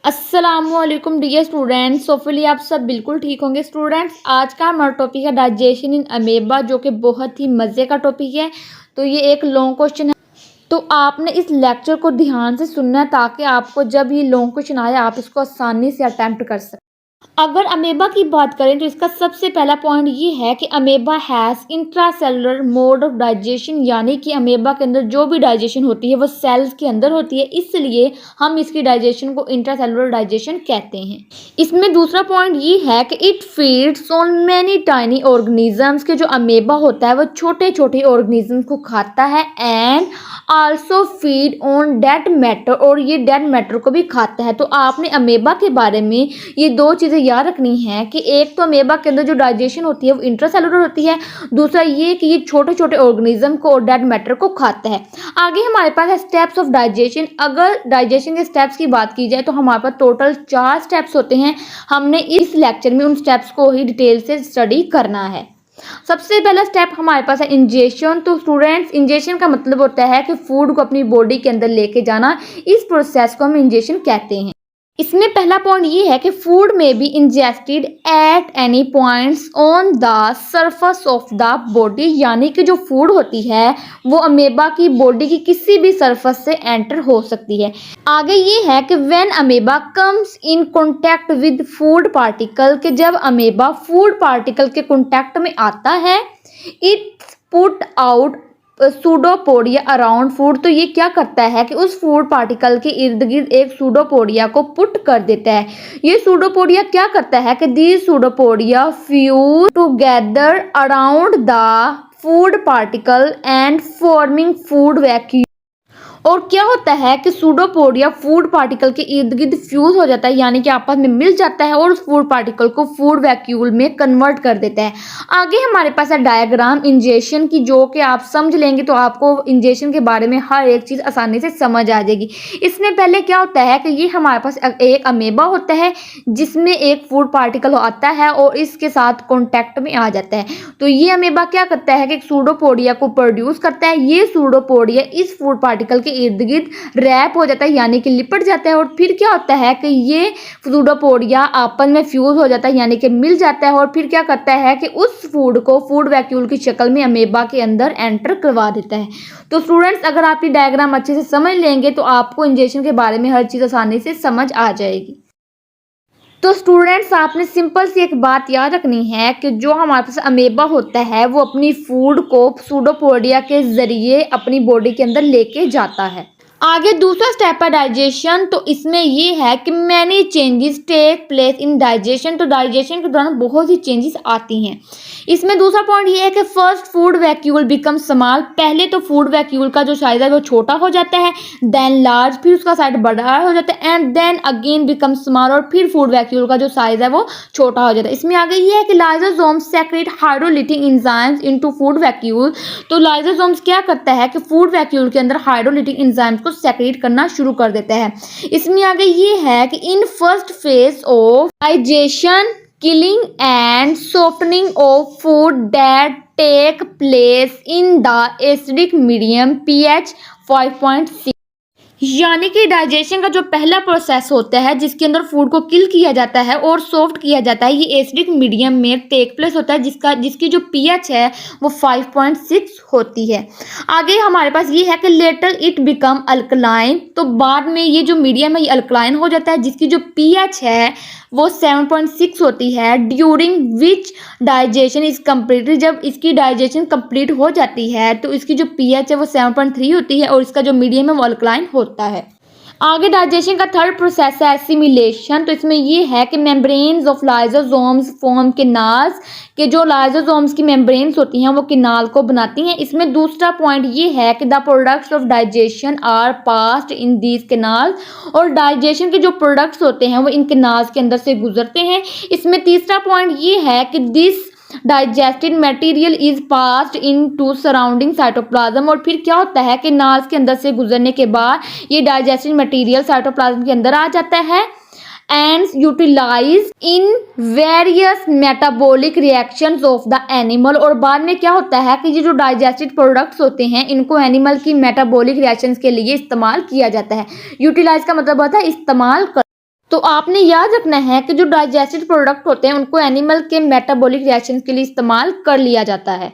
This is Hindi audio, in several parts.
अस्सलामुअलैकुम डियर स्टूडेंट्स। होपफुली आप सब बिल्कुल ठीक होंगे। स्टूडेंट्स, आज का हमारा टॉपिक है डाइजेशन इन अमेबा, जो कि बहुत ही मज़े का टॉपिक है। तो ये एक लॉन्ग क्वेश्चन है, तो आपने इस लेक्चर को ध्यान से सुनना है ताकि आपको जब ये लॉन्ग क्वेश्चन आए आप इसको आसानी से अटैम्प्ट कर सकें। अगर अमेबा की बात करें तो इसका सबसे पहला पॉइंट ये है कि amoeba has intracellular mode of digestion, यानी कि अमेबा के अंदर जो भी डाइजेशन होती है वो सेल्स के अंदर होती है, इसलिए हम इसकी डाइजेशन को इंट्रासेलुलर डाइजेशन कहते हैं। इसमें दूसरा पॉइंट ये है कि it feeds on many tiny organisms, के जो अमेबा होता है वो छोटे छोटे ऑर्गेनिजम्स को खाता है, and also feed on dead matter, और ये डेड मैटर को भी खाता है। तो आपने अमेबा के बारे में ये दो चीज़ें याद रखनी है कि एक तो अमेबा के अंदर जो डाइजेशन होती है वो इंट्रासेलुलर होती है, दूसरा ये कि ये छोटे छोटे ऑर्गेनिज्म को और डेड मैटर को खाता है। आगे हमारे पास है स्टेप्स ऑफ डाइजेशन। अगर डाइजेशन के स्टेप्स की बात की जाए तो हमारे पास टोटल 4 स्टेप्स होते हैं। हमने इस लेक्चर में उन स्टेप्स को ही डिटेल से स्टडी करना है। सबसे पहला स्टेप हमारे पास है इंजेशन। तो स्टूडेंट्स, इंजेशन का मतलब होता है कि फूड को अपनी बॉडी के अंदर लेके जाना। इस प्रोसेस को हम इंजेशन कहते हैं। इसमें पहला पॉइंट ये है कि फूड में be ingested at any points on the surface of the body, यानी कि जो फूड होती है वो अमेबा की बॉडी की किसी भी सरफेस से एंटर हो सकती है। आगे ये है कि when amoeba comes in contact with food particle, के जब अमेबा फूड पार्टिकल के कांटेक्ट में आता है, it put out pseudopodia around food. तो ये क्या करता है कि उस फूड पार्टिकल के इर्द गिर्द एक सूडोपोडिया को पुट कर देता है। ये सूडोपोडिया क्या करता है कि these pseudopodia fuse together around the food particle and forming food vacuum. और क्या होता है कि सूडोपोडिया फूड पार्टिकल के इर्द गिर्द फ्यूज हो जाता है, यानी कि आपस में मिल जाता है और उस फूड पार्टिकल को फूड वैक्यूल में कन्वर्ट कर देता है। आगे हमारे पास है डायग्राम इंजेशन की, जो कि आप समझ लेंगे तो आपको इंजेशन के बारे में हर एक चीज़ आसानी से समझ आ जाएगी। इसमें पहले क्या होता है कि ये हमारे पास एक अमेबा होता है जिसमें एक फूड पार्टिकल आता है और इसके साथ कॉन्टैक्ट में आ जाता है। तो ये अमेबा क्या करता है कि एक सूडोपोडिया को प्रोड्यूस करता है। ये सूडोपोडिया इस फूड पार्टिकल के इर्द गिर्द रैप हो जाता है, यानी कि लिपट जाता है, और फिर क्या होता है कि ये सूडोपोडिया आपस में फ्यूज हो जाता है, यानी कि मिल जाता है, और फिर क्या करता है कि उस फूड को फूड वैक्यूल की शक्ल में अमेबा के अंदर एंटर करवा देता है। तो स्टूडेंट्स, अगर आप ये डायग्राम अच्छे से समझ लेंगे तो आपको इंजेक्शन के बारे में हर चीज़ आसानी से समझ आ जाएगी। तो स्टूडेंट्स, आपने सिंपल सी एक बात याद रखनी है कि जो हमारे पास अमेबा होता है वो अपनी फूड को सूडोपोडिया के जरिए अपनी बॉडी के अंदर लेके जाता है। आगे दूसरा स्टेप है डाइजेशन। तो इसमें ये है कि many changes take place in digestion. तो डाइजेशन के दौरान बहुत सी चेंजेस आती हैं। इसमें दूसरा पॉइंट ये है कि first food vacuole become small. पहले तो फूड वैक्यूल का जो साइज है वो छोटा हो जाता है, देन लार्ज, फिर उसका साइज बड़ा हो जाता है, and then again become small, और फिर फूड वैक्यूल का जो साइज है वो छोटा हो जाता है। इसमें आगे ये है कि lysosomes secrete hydrolytic enzymes into food vacuole. तो लाइसोसोम्स क्या करता है कि फूड वैक्यूल के अंदर हाइड्रोलिटिक एंजाइम्स को सेक्रेट करना शुरू कर देता है। इसमें आगे ये है कि in first phase of digestion killing and softening of food that take place in the acidic medium pH 5.6, यानी कि डाइजेशन का जो पहला प्रोसेस होता है जिसके अंदर फूड को किल किया जाता है और सॉफ्ट किया जाता है, ये एसिडिक मीडियम में टेक प्लेस होता है जिसकी जो पीएच है वो 5.6 होती है। आगे हमारे पास ये है कि लेटर इट बिकम अल्कलाइन। तो बाद में ये जो मीडियम है ये अल्कलाइन हो जाता है जिसकी जो पीएच है वो 7.6 होती है। During which digestion is completed, जब इसकी डाइजेशन कंप्लीट हो जाती है तो इसकी जो पीएच है वो 7.3 होती है और इसका जो मीडियम है वो अल्कलाइन होता है। आगे डाइजेशन का थर्ड प्रोसेस है एसिमिलेशन। तो इसमें ये है कि membranes of lysosomes form canals, के जो लाइसोसोम्स की मेम्ब्रेन्स होती हैं वो केनाल को बनाती हैं। इसमें दूसरा पॉइंट ये है कि the products of digestion are passed in these canals, और डाइजेशन के जो प्रोडक्ट्स होते हैं वो इन केनाल्स के अंदर से गुजरते हैं। इसमें तीसरा पॉइंट ये है कि this digested material is passed into surrounding cytoplasm, और फिर क्या होता है कि नाल्स के अंदर से गुजरने के बाद ये डाइजेस्टेड मटेरियल साइटोप्लाज्म के अंदर आ जाता है and utilise in various metabolic reactions of the animal. और बाद में क्या होता है कि ये जो डाइजेस्टेड प्रोडक्ट्स होते हैं इनको एनिमल की मेटाबॉलिक रिएक्शंस के लिए इस्तेमाल किया जाता है। यूटिलाइज का मतलब होता है इस्तेमाल कर। तो आपने याद रखना है कि जो डाइजेस्टेड प्रोडक्ट होते हैं उनको एनिमल के मेटाबॉलिक रिएक्शन के लिए इस्तेमाल कर लिया जाता है।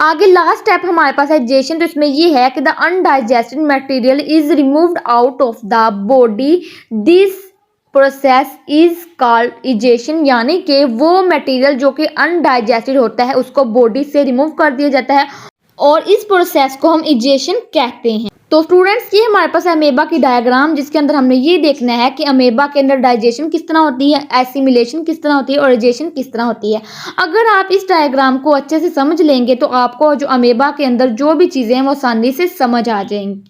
आगे लास्ट स्टेप हमारे पास है डाइजेशन। तो इसमें ये है कि the undigested material is removed out of the body, this process is called egestion, यानी कि वो मटेरियल जो कि अनडाइजेस्टेड होता है उसको बॉडी से रिमूव कर दिया जाता है और इस प्रोसेस को हम इजेशन कहते हैं। तो स्टूडेंट्स ये हमारे पास अमेबा की डायग्राम, जिसके अंदर हमने ये देखना है कि अमेबा के अंदर डाइजेशन किस तरह होती है, एसिमिलेशन किस तरह होती है और इजेशन किस तरह होती है। अगर आप इस डायग्राम को अच्छे से समझ लेंगे तो आपको जो अमेबा के अंदर जो भी चीज़ें हैं वो आसानी से समझ आ जाएंगी।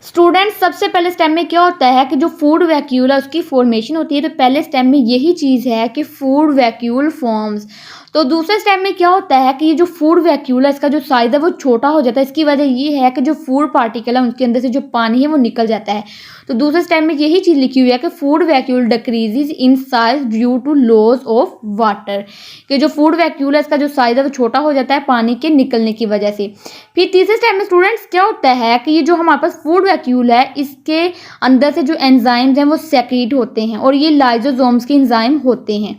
स्टूडेंट्स सबसे पहले स्टेप में क्या होता है कि जो फूड वैक्यूल है उसकी फॉर्मेशन होती है। तो पहले स्टेप में यही चीज़ है कि फूड वैक्यूल फॉर्म्स। तो दूसरे स्टेप में क्या होता है कि ये जो फूड वैक्यूल है इसका जो साइज है वो छोटा हो जाता है। इसकी वजह ये है कि जो फूड पार्टिकल है उनके अंदर से जो पानी है वो निकल जाता है। तो दूसरे स्टेप में यही चीज़ लिखी हुई है कि food vacuole decreases in size due to loss of water, कि जो फूड वैक्यूल है इसका जो साइज है वो छोटा हो जाता है पानी के निकलने की वजह से। फिर तीसरे स्टेप में स्टूडेंट्स क्या होता है कि ये जो हमारे पास फूड वैक्यूल है इसके अंदर से जो एंजाइम्स हैं वो सेक्रीट होते हैं और ये लाइजोसोम्स के एंजाइम होते हैं।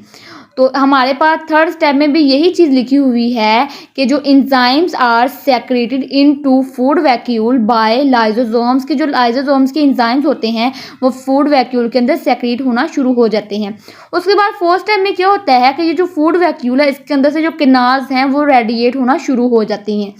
तो हमारे पास थर्ड स्टेप में भी यही चीज़ लिखी हुई है कि जो enzymes are secreted into food vacuole by lysosomes, के जो लाइजोसोम्स के एंजाइम्स होते हैं वो फूड वैक्यूल के अंदर सेक्रेट होना शुरू हो जाते हैं। उसके बाद फोर्थ स्टेप में क्या होता है कि ये जो फूड वैक्यूल है इसके अंदर से जो किनार्स हैं वो रेडिएट होना शुरू हो जाती हैं।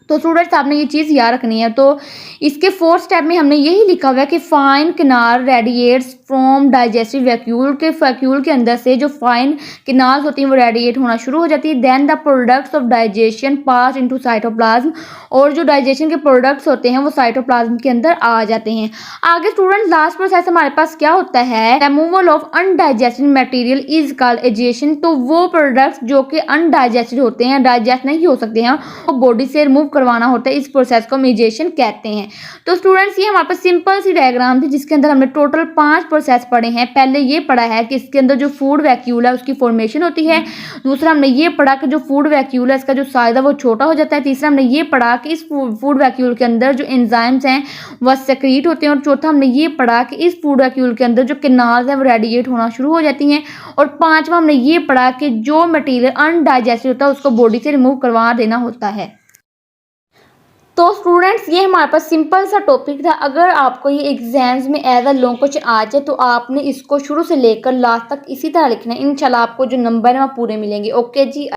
तो स्टूडेंट्स आपने ये चीज़ याद रखनी है। तो इसके फोर्थ स्टेप में हमने यही लिखा हुआ है कि फाइन किनार रेडिएट्स फ्रॉम डाइजेस्टिव वैक्यूल के अंदर से जो फाइन किनार्स होती हैं वो रेडिएट होना शुरू हो जाती है। Then the products of digestion pass into cytoplasm, और जो डाइजेशन के प्रोडक्ट्स होते हैं वो साइटोप्लाज्म के अंदर आ जाते हैं। आगे स्टूडेंट्स लास्ट प्रोसेस हमारे पास क्या होता है, removal of undigested material is called egestion. तो वो प्रोडक्ट्स जो कि अनडाइजेस्टेड होते हैं, डाइजेस्ट नहीं हो सकते हैं, वो बॉडी से रिमूव करवाना होता है, इस प्रोसेस को इजेशन कहते हैं। तो स्टूडेंट्स ये हमारे पास सिंपल सी डायग्राम थी जिसके अंदर हमने टोटल 5 प्रोसेस पढ़े हैं। पहले ये पढ़ा है कि इसके अंदर जो फूड वैक्यूल है उसकी फॉर्मेशन होती है। दूसरा हमने ये पढ़ा कि जो फूड वैक्यूल है इसका जो साइज है वो छोटा हो जाता है। तीसरा हमने ये पढ़ा कि इस फूड वैक्यूल के अंदर जो एंजाइम्स हैं वह सेक्रीट होते हैं। और चौथा हमने ये पढ़ा कि इस फूड वैक्यूल के अंदर जो किनार्स हैं वो रेडिएट होना शुरू हो जाती हैं। और पांचवा हमने ये पढ़ा कि जो मटेरियल अनडाइजेस्टेड होता है उसको बॉडी से रिमूव करवा देना होता है। तो स्टूडेंट्स ये हमारे पास सिंपल सा टॉपिक था। अगर आपको ये एग्जाम्स में एज अ लॉन्ग क्वेश्चन आ जाए तो आपने इसको शुरू से लेकर लास्ट तक इसी तरह लिखना है। इंशाल्लाह आपको जो नंबर है वो पूरे मिलेंगे। ओके जी।